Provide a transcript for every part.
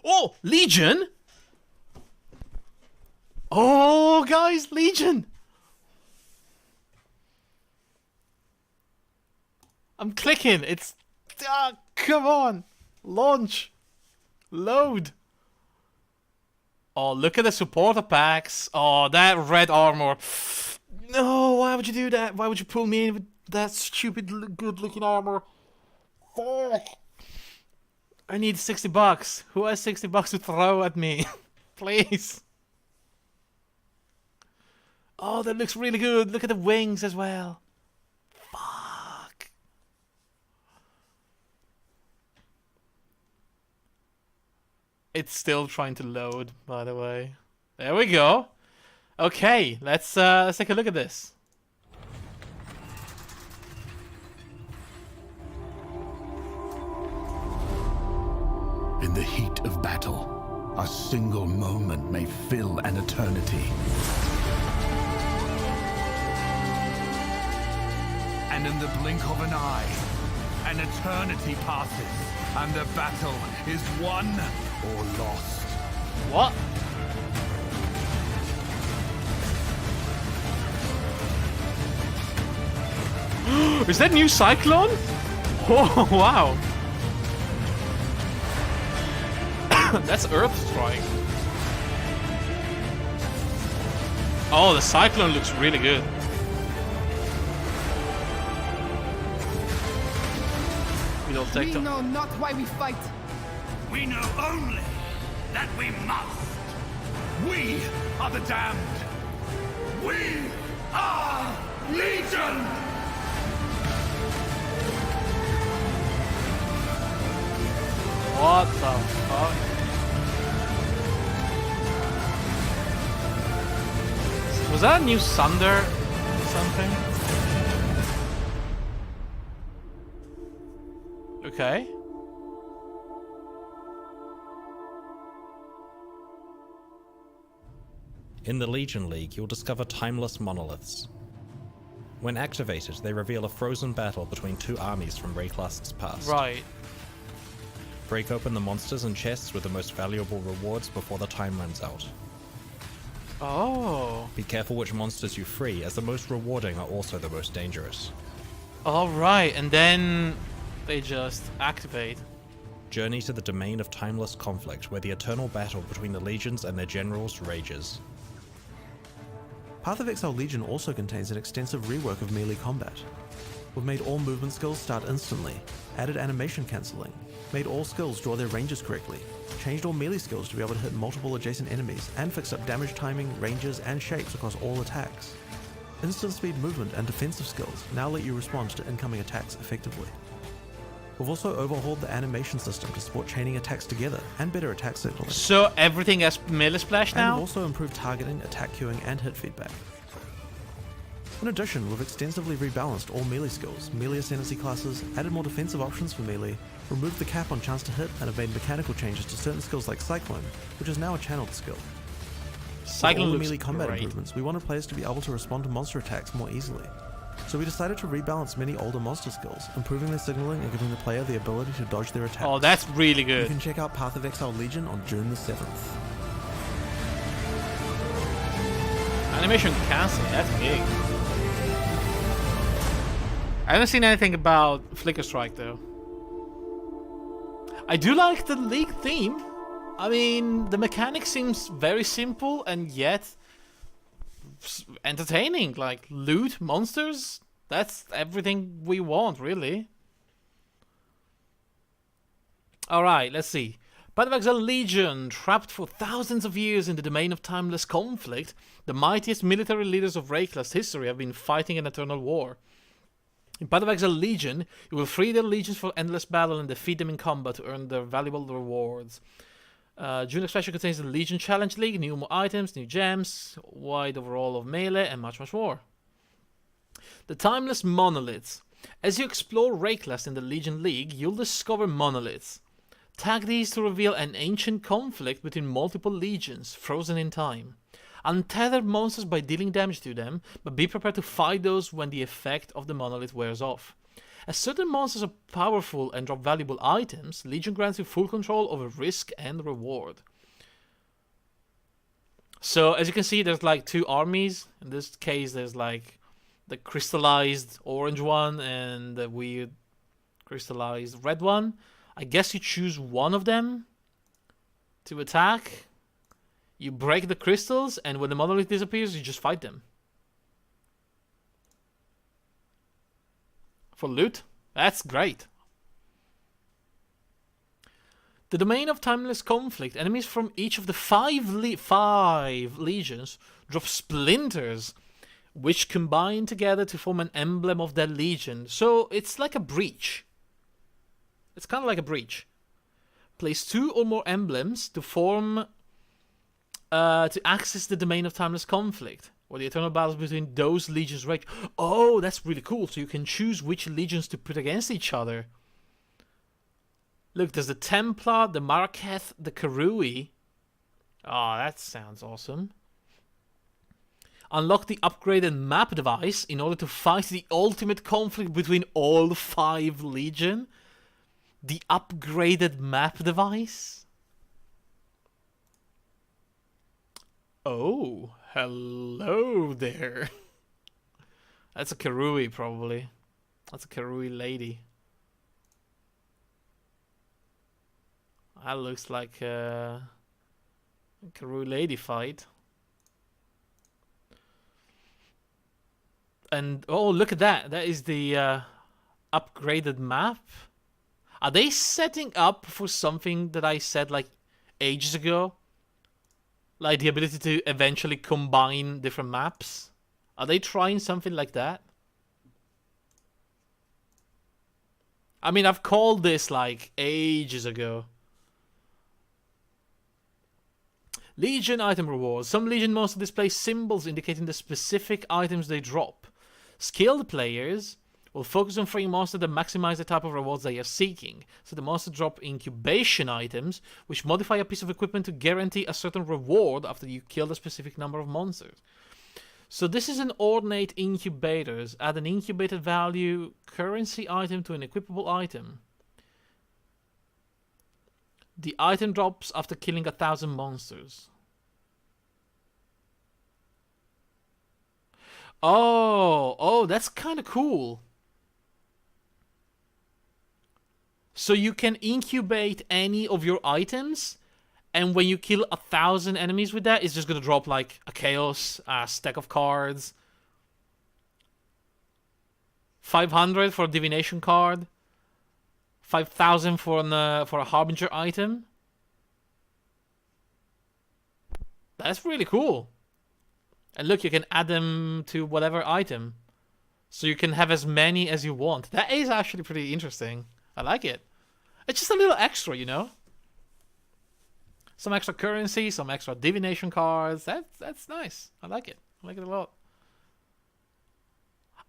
Oh, Legion! Oh, guys, Legion! I'm clicking. It's... come on. Launch. Load. Oh, look at the supporter packs. Oh, that red armor. No, why would you do that? Why would you pull me in with that stupid good-looking armor? Fuck. I need $60. Who has $60 to throw at me? Please. Oh, that looks really good. Look at the wings as well. Fuck. It's still trying to load, by the way. There we go. Okay, let's take a look at this. In the heat of battle, a single moment may fill an eternity. And in the blink of an eye, an eternity passes, and the battle is won or lost. What? Is that new Cyclone? Oh, wow. That's Earth Strike. Oh, the Cyclone looks really good. We know not why we fight. We know only that we must. We are the damned. We are Legion! What the fuck? Was that a new Sunder something? Okay. In the Legion League, you'll discover timeless monoliths. When activated, they reveal a frozen battle between two armies from Rayclast's past. Right. Break open the monsters and chests with the most valuable rewards before the time runs out. Oh. Be careful which monsters you free, as the most rewarding are also the most dangerous. Alright, and then they just activate. Journey to the domain of timeless conflict, where the eternal battle between the legions and their generals rages. Path of Exile Legion also contains an extensive rework of melee combat. We've made all movement skills start instantly, added animation cancelling, made all skills draw their ranges correctly, changed all melee skills to be able to hit multiple adjacent enemies, and fixed up damage timing, ranges, and shapes across all attacks. Instant speed movement and defensive skills now let you respond to incoming attacks effectively. We've also overhauled the animation system to support chaining attacks together and better attack signaling. So everything has melee splash And now? we've also improved targeting, attack queuing, and hit feedback. In addition, we've extensively rebalanced all melee skills, melee ascendancy classes, added more defensive options for melee, removed the cap on chance to hit, and have made mechanical changes to certain skills like Cyclone, which is now a channeled skill. Cyclone With all the looks melee combat great. improvements, we wanted players to be able to respond to monster attacks more easily. So we decided to rebalance many older monster skills, improving their signaling and giving the player the ability to dodge their attacks. Oh, that's really You good. can check out Path of Exile Legion on June the 7th. Animation cancel, that's big. I haven't seen anything about Flicker Strike though. I do like the League theme. I mean, the mechanic seems very simple and yet entertaining. Like, loot monsters, that's everything we want, really. Alright, let's see. Path of Exile Legion, trapped for thousands of years in the domain of timeless conflict, the mightiest military leaders of Rayclast history have been fighting an eternal war. In Path of Exile Legion, you will free their legions for endless battle and defeat them in combat to earn their valuable rewards. June expansion contains the Legion Challenge League, new items, new gems, wide overall of melee, and much more. The Timeless Monoliths. As you explore Rayclast in the Legion League, you'll discover monoliths. Tag these to reveal an ancient conflict between multiple legions, frozen in time. Untether monsters by dealing damage to them, but be prepared to fight those when the effect of the monolith wears off. As certain monsters are powerful and drop valuable items, Legion grants you full control over risk and reward. So, as you can see, there's like two armies. In this case, there's like the crystallized orange one and the weird crystallized red one. I guess you choose one of them to attack. You break the crystals, and when the monolith disappears, you just fight them. For loot? That's great. The domain of timeless conflict. Enemies from each of the five legions drop splinters, which combine together to form an emblem of their legion. So it's like a breach. It's kind of like a breach. Place 2 or more emblems to form, to access the domain of timeless conflict, where the eternal battles between those legions rage. Oh, that's really cool. So you can choose which legions to put against each other. Look, there's the Templar, the Marketh, the Karui. Oh, that sounds awesome. Unlock the upgraded map device in order to fight the ultimate conflict between all 5 legion. The upgraded map device? Oh, hello there. That's a Karui, probably. That's a Karui lady. That looks like a Karui lady fight. And, oh, look at that. That is the upgraded map. Are they setting up for something that I said like ages ago? Like the ability to eventually combine different maps? Are they trying something like that? I mean, I've called this like ages ago. Legion item rewards. Some Legion monsters display symbols indicating the specific items they drop. Skilled players will focus on freeing monsters that maximize the type of rewards they are seeking. So the monsters drop incubation items, which modify a piece of equipment to guarantee a certain reward after you kill a specific number of monsters. So this is an ornate incubators. Add an incubated value currency item to an equipable item. The item drops after killing 1,000 monsters. Oh, that's kind of cool. So you can incubate any of your items, and when you kill 1,000 enemies with that, it's just gonna drop like a chaos, a stack of cards, 500 for a divination card, 5,000 for a harbinger item. That's really cool. And look, you can add them to whatever item, so you can have as many as you want. That is actually pretty interesting. I like it. It's just a little extra, you know? Some extra currency, some extra divination cards. That's nice. I like it. I like it a lot.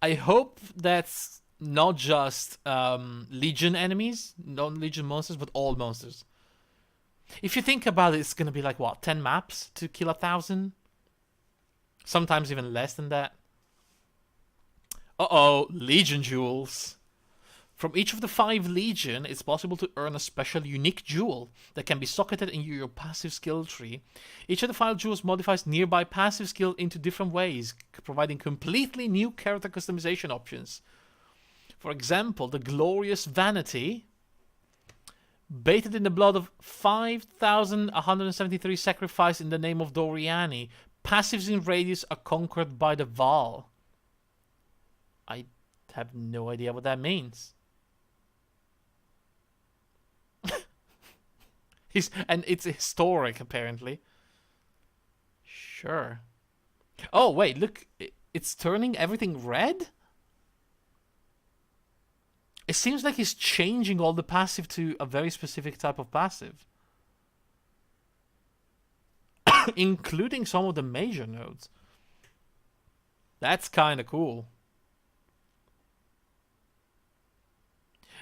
I hope that's not just Legion enemies, non-Legion monsters, but all monsters. If you think about it, it's going to be like, what, 10 maps to kill 1,000? Sometimes even less than that. Uh-oh, Legion jewels. From each of the 5 Legion, it's possible to earn a special unique jewel that can be socketed in your passive skill tree. Each of the 5 jewels modifies nearby passive skill into different ways, providing completely new character customization options. For example, the Glorious Vanity, bathed in the blood of 5,173 sacrificed in the name of Doriani. Passives in radius are conquered by the Val. I have no idea what that means. And it's historic, apparently. Sure. Oh, wait, look. It's turning everything red? It seems like he's changing all the passive to a very specific type of passive. Including some of the major nodes. That's kind of cool.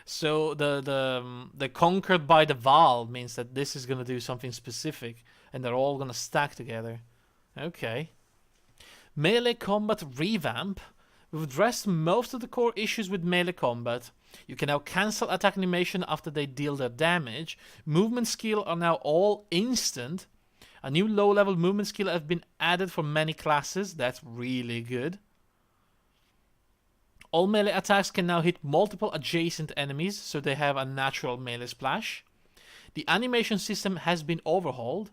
So the conquered by the Val means that this is going to do something specific, and they're all going to stack together. Okay. Melee combat revamp. We've addressed most of the core issues with melee combat. You can now cancel attack animation after they deal their damage. Movement skill are now all instant. A new low-level movement skill has been added for many classes. That's really good. All melee attacks can now hit multiple adjacent enemies, so they have a natural melee splash. The animation system has been overhauled.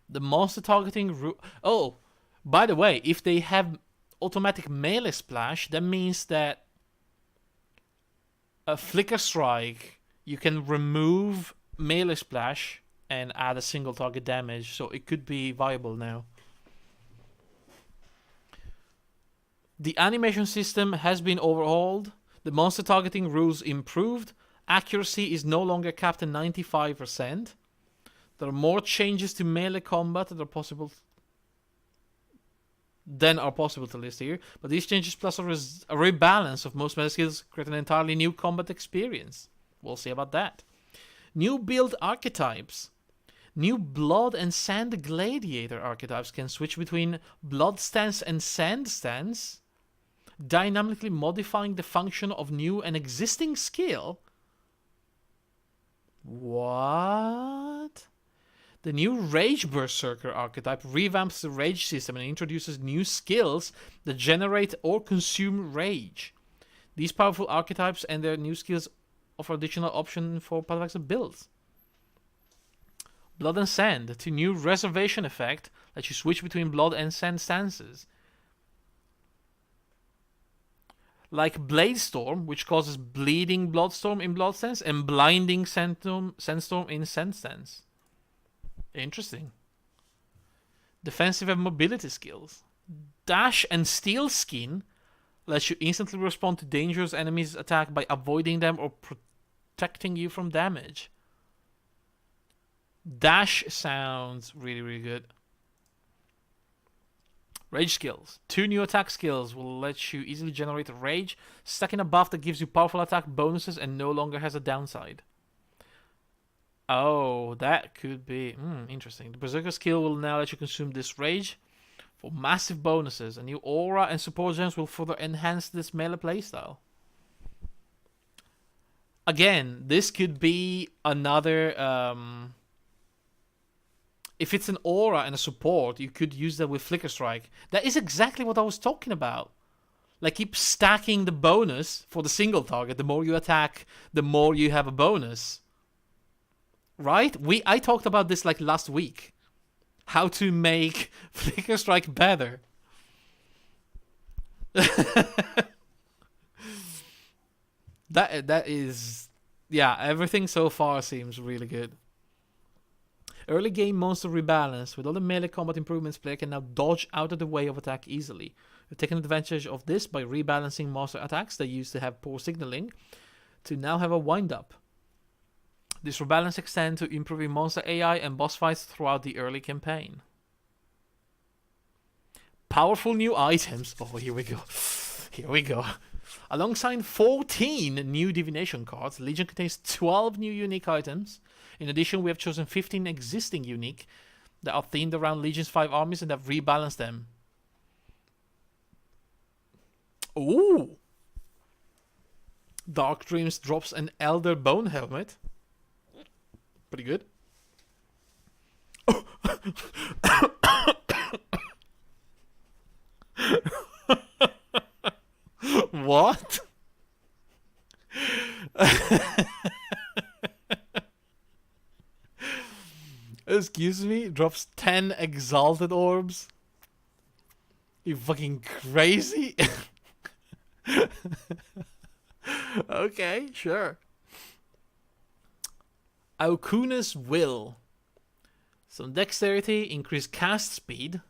The monster targeting... Oh, by the way, if they have automatic melee splash, that means that a flicker strike, you can remove melee splash and add a single target damage, so it could be viable now. The animation system has been overhauled. The monster targeting rules improved. Accuracy is no longer capped at 95%. There are more changes to melee combat that are possible to list here, but these changes plus a rebalance of most melee skills create an entirely new combat experience. We'll see about that. New build archetypes. New Blood and Sand Gladiator archetypes can switch between Blood stance and Sand stance, dynamically modifying the function of new and existing skill. What? The new Rage Berserker archetype revamps the rage system and introduces new skills that generate or consume rage. These powerful archetypes and their new skills offer additional option for Path of Exile builds. Blood and Sand, to new reservation effect lets you switch between Blood and Sand stances. Like Bladestorm, which causes Bleeding Bloodstorm in Blood stance and Blinding Sandstorm in Sand stance. Interesting. Defensive and mobility skills. Dash and Steel Skin lets you instantly respond to dangerous enemies' attack by avoiding them or protecting you from damage. Dash sounds really, really good. Rage skills. 2 new attack skills will let you easily generate rage, stacking a buff that gives you powerful attack bonuses and no longer has a downside. Oh, that could be interesting. The Berserker skill will now let you consume this rage for massive bonuses. A new aura and support gems will further enhance this melee playstyle. Again, this could be another... if it's an aura and a support, you could use that with Flicker Strike. That is exactly what I was talking about. Like, keep stacking the bonus for the single target. The more you attack, the more you have a bonus. Right? I talked about this like last week. How to make Flicker Strike better. That is... Yeah, everything so far seems really good. Early game monster rebalance. With all the melee combat improvements, player can now dodge out of the way of attack easily. We've taken advantage of this by rebalancing monster attacks that used to have poor signaling to now have a wind-up. This rebalance extends to improving monster AI and boss fights throughout the early campaign. Powerful new items. Oh, here we go. Here we go. Alongside 14 new divination cards, Legion contains 12 new unique items. In addition, we have chosen 15 existing unique that are themed around Legion's 5 armies and have rebalanced them. Ooh! Dark Dreams drops an Elder Bone Helmet. Pretty good. What? Excuse me? Drops 10 Exalted Orbs? You fucking crazy? Okay, sure. Aukuna's Will. Some dexterity, increased cast speed,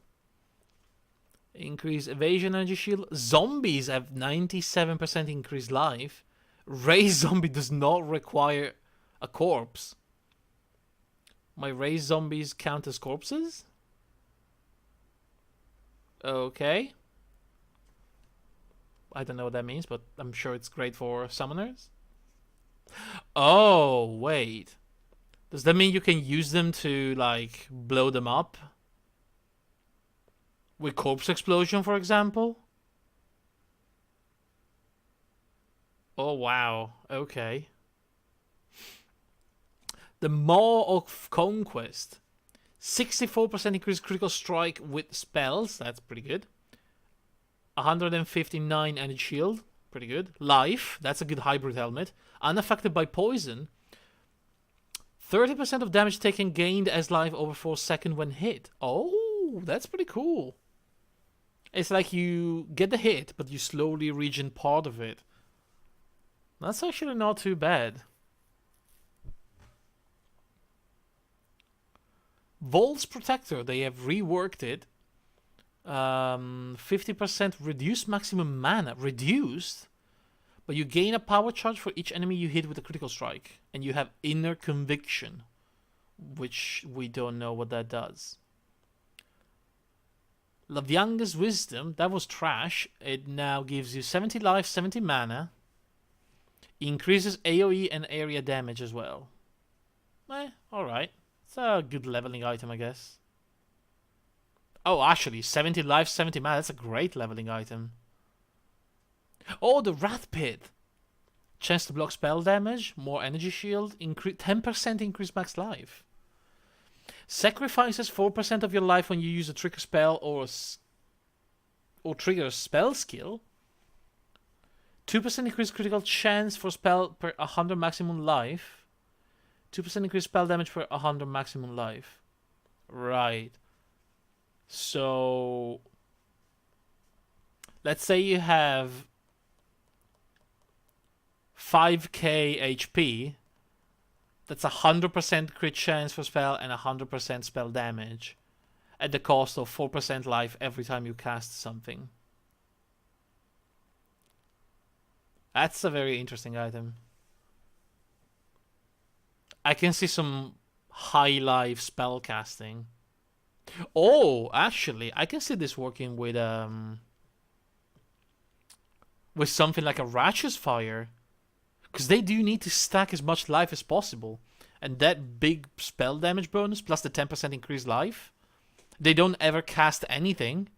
increased evasion energy shield. Zombies have 97% increased life. Raised zombie does not require a corpse. My raised zombies count as corpses? Okay. I don't know what that means, but I'm sure it's great for summoners. Oh, wait. Does that mean you can use them to, like, blow them up? With corpse explosion, for example? Oh, wow. Okay. The Maw of Conquest. 64% increased critical strike with spells. That's pretty good. 159 energy shield. Pretty good. Life. That's a good hybrid helmet. Unaffected by poison. 30% of damage taken gained as life over 4 seconds when hit. Oh, that's pretty cool. It's like you get the hit, but you slowly regen part of it. That's actually not too bad. Vol's Protector, they have reworked it. 50% reduced maximum mana. Reduced? But you gain a power charge for each enemy you hit with a critical strike. And you have Inner Conviction, which we don't know what that does. Lavyanga's Wisdom, that was trash. It now gives you 70 life, 70 mana. Increases AoE and area damage as well. Alright. It's a good leveling item, I guess. Oh, actually, 70 life, 70 mana. That's a great leveling item. Oh, the Wrath Pit. Chance to block spell damage, more energy shield, 10% increase max life. Sacrifices 4% of your life when you use a trigger spell or trigger a spell skill. 2% increased critical chance for spell per 100 maximum life. 2% increased spell damage per 100 maximum life. Right. So, let's say you have 5k HP. That's 100% crit chance for spell and 100% spell damage. At the cost of 4% life every time you cast something. That's a very interesting item. I can see some high life spell casting. Oh, actually, I can see this working with something like a Ratchet's Fire. Because they do need to stack as much life as possible. And that big spell damage bonus plus the 10% increased life. They don't ever cast anything.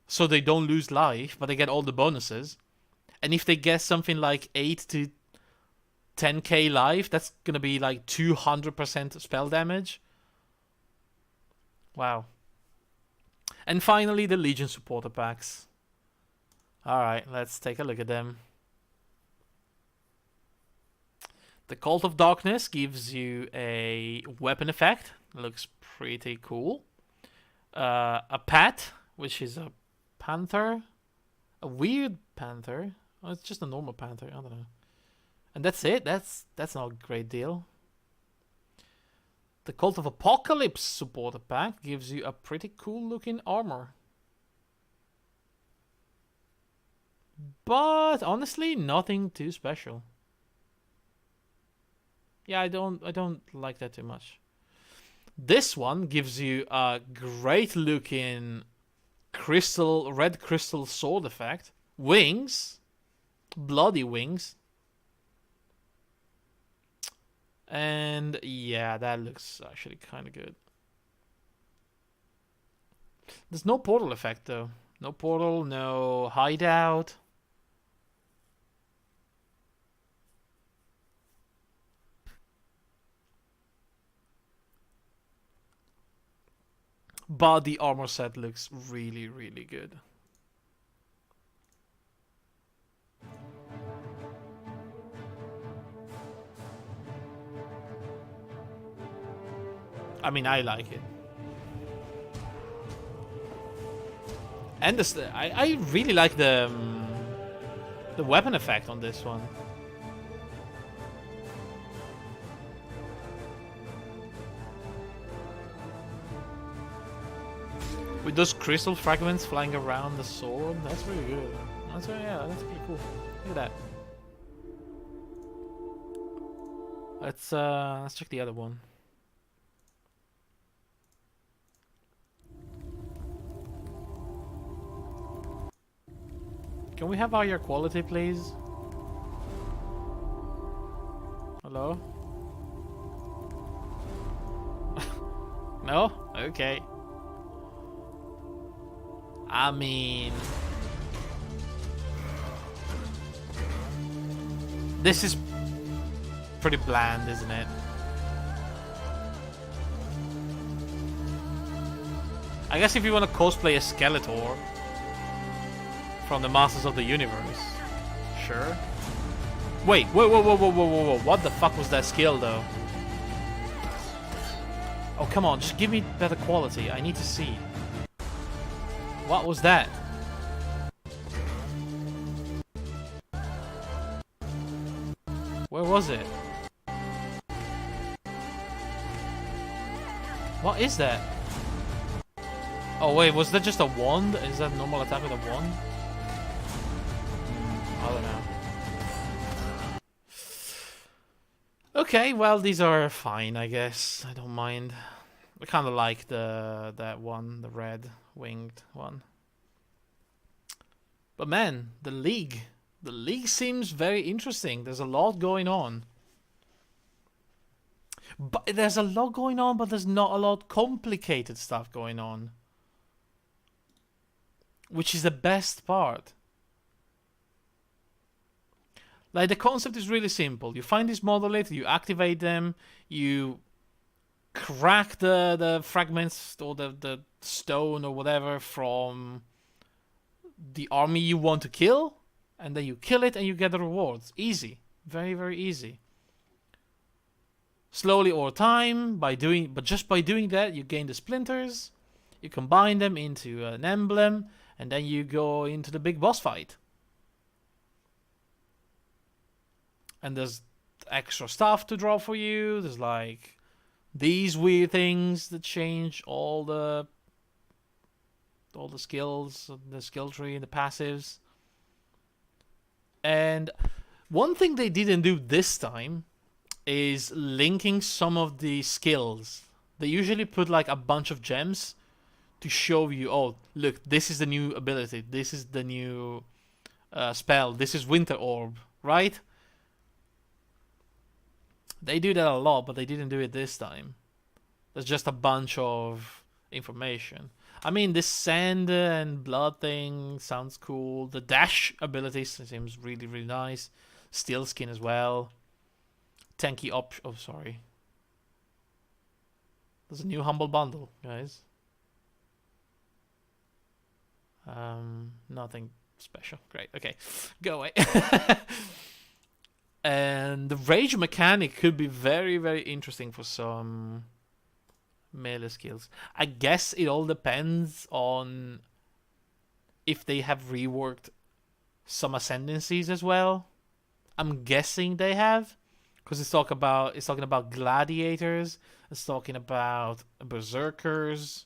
So they don't lose life, but they get all the bonuses. And if they get something like 8 to 10k life, that's going to be like 200% spell damage. Wow. And finally, the Legion supporter packs. Alright, let's take a look at them. The Cult of Darkness gives you a weapon effect. Looks pretty cool. A Pat, which is a panther. A weird panther. Oh, it's just a normal panther. I don't know. And that's it. That's not a great deal. The Cult of Apocalypse supporter pack gives you a pretty cool looking armor. But honestly, nothing too special. Yeah, I don't like that too much. This one gives you a great looking red crystal sword effect. Wings. Bloody wings. And yeah, that looks actually kind of good. There's no portal effect though. No portal, no hideout. But the armor set looks really, really good. I mean, I like it. And this, I really like the weapon effect on this one. With those crystal fragments flying around the sword, that's really good. That's pretty cool. Look at that. Let's check the other one. Can we have higher quality, please? Hello? No? Okay. I mean... This is pretty bland, isn't it? I guess if you want to cosplay a Skeletor from the Masters of the Universe, sure. Wait, whoa, what the fuck was that skill though? Oh, come on, just give me better quality. I need to see. What was that? Where was it? What is that? Oh wait, was that just a wand? Is that a normal attack with a wand? I don't know. Okay, well these are fine, I guess. I don't mind. I kind of like that one, the red winged one. But man, the league seems very interesting. There's a lot going on. But there's a lot going on, but there's not a lot complicated stuff going on. Which is the best part. Like, the concept is really simple. You find this monolith, you activate them, you crack the fragments or the stone or whatever from the army you want to kill, and then you kill it and you get the rewards. Easy. Very, very easy. Slowly over time, but just by doing that, you gain the splinters, you combine them into an emblem, and then you go into the big boss fight. And there's extra stuff to draw for you. There's like these weird things that change all the skills, the skill tree, the passives. And one thing they didn't do this time is linking some of the skills. They usually put like a bunch of gems to show you, oh, look, this is the new ability. This is the new spell. This is Winter Orb, right? They do that a lot, but they didn't do it this time. There's just a bunch of information. I mean, this sand and blood thing sounds cool. The dash ability seems really, really nice. Steel skin as well. Tanky option. Oh, sorry. There's a new humble bundle, guys. Nothing special. Great. Okay, go away. And the rage mechanic could be very, very interesting for some melee skills. I guess it all depends on if they have reworked some ascendancies as well. I'm guessing they have, because it's talking about gladiators. It's talking about berserkers.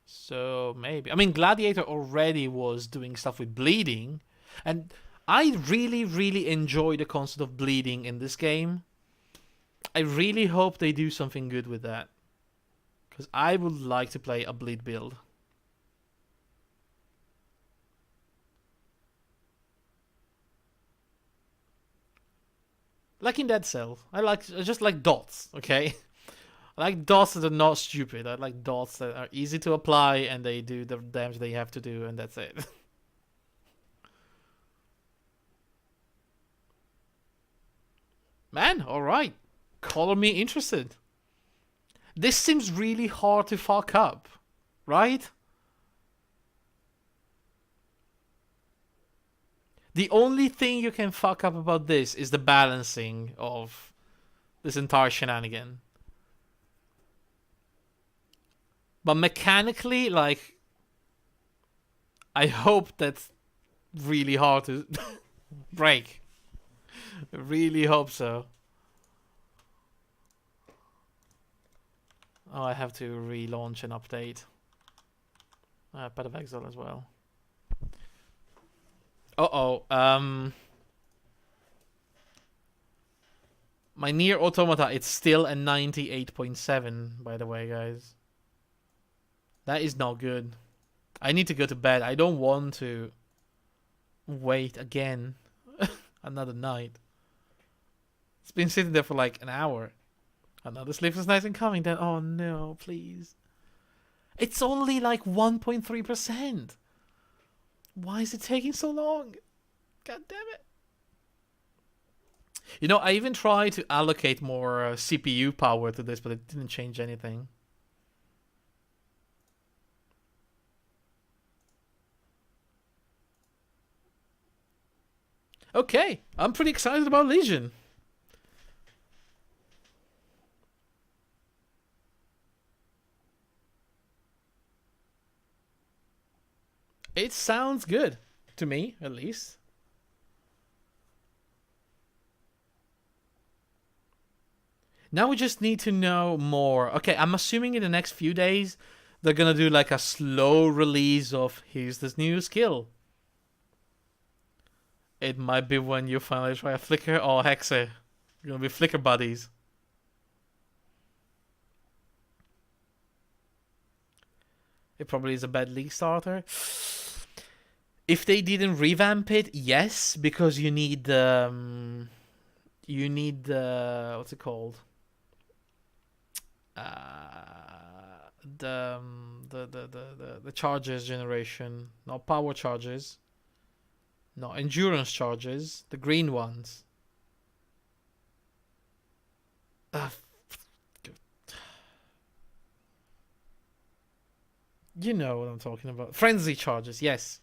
So maybe. I mean, Gladiator already was doing stuff with bleeding, and I really, really enjoy the concept of bleeding in this game. I really hope they do something good with that, because I would like to play a bleed build. Like in Dead Cell, I just like dots, okay? I like dots that are not stupid. I like dots that are easy to apply and they do the damage they have to do, and that's it. Man, alright. Color me interested. This seems really hard to fuck up, right? The only thing you can fuck up about this is the balancing of this entire shenanigan. But mechanically, like, I hope that's really hard to break. I really hope so. Oh, I have to relaunch an update. Path of Exile as well. My Nier Automata, it's still a 98.7, by the way, guys. That is not good. I need to go to bed. I don't want to wait again another night. It's been sitting there for like an hour. Another sleepless night incoming. Then, oh no, please. It's only like 1.3%. Why is it taking so long? God damn it. You know, I even tried to allocate more CPU power to this, but it didn't change anything. Okay, I'm pretty excited about Legion. It sounds good, to me, at least. Now we just need to know more. Okay, I'm assuming in the next few days, they're gonna do like a slow release of here's this new skill. It might be when you finally try a flicker or Hexe. You're gonna be flicker buddies. It probably is a bad league starter. If they didn't revamp it, yes, because you need the what's it called? The charges generation, not power charges. No, endurance charges, the green ones. You know what I'm talking about. Frenzy charges, yes.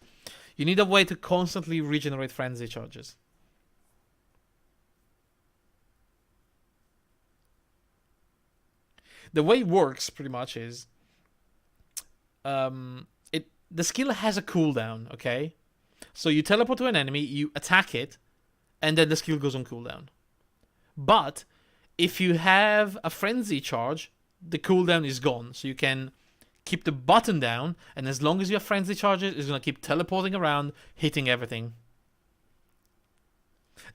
You need a way to constantly regenerate frenzy charges. The way it works pretty much is the skill has a cooldown, okay? So you teleport to an enemy, you attack it, and then the skill goes on cooldown. But if you have a frenzy charge, the cooldown is gone. So you can keep the button down, and as long as you have frenzy charges, it's going to keep teleporting around, hitting everything.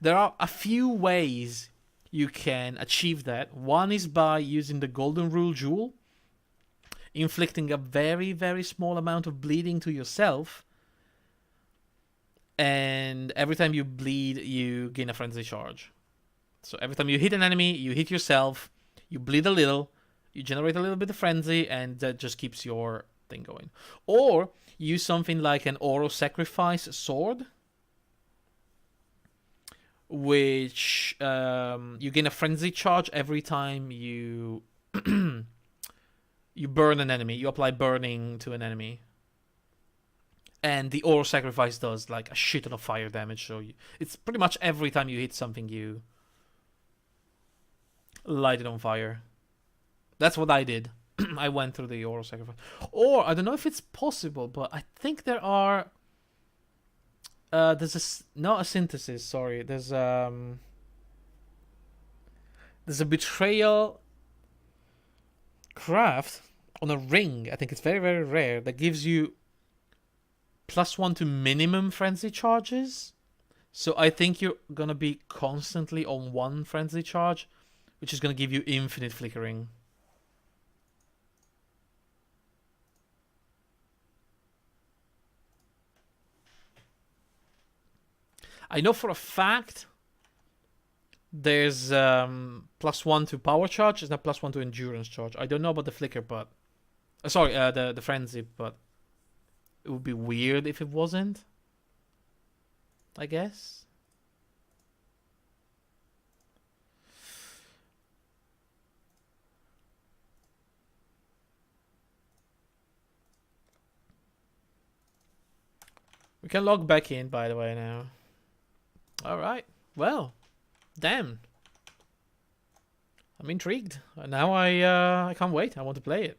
There are a few ways you can achieve that. One is by using the Golden Rule Jewel, inflicting a very, very small amount of bleeding to yourself, and every time you bleed, you gain a frenzy charge. So every time you hit an enemy, you hit yourself, you bleed a little, you generate a little bit of frenzy, and that just keeps your thing going. Or use something like an Oro Sacrifice Sword, which you gain a frenzy charge every time you you burn an enemy. You apply burning to an enemy. And the Oro Sacrifice does like a shit ton of fire damage. So it's pretty much every time you hit something, you light it on fire. That's what I did. I went through the Oro Sacrifice. Or, I don't know if it's possible, but I think there are... there's not a synthesis, sorry. There's a betrayal craft on a ring. I think it's very, very rare. That gives you +1 to minimum frenzy charges. So I think you're gonna be constantly on one frenzy charge, which is gonna give you infinite flickering. I know for a fact there's +1 to power charge, it's not +1 to endurance charge. I don't know about the flicker, but sorry, the frenzy, but it would be weird if it wasn't, I guess. We can log back in, by the way, now. Alright, well, damn. I'm intrigued. Now I can't wait. I want to play it.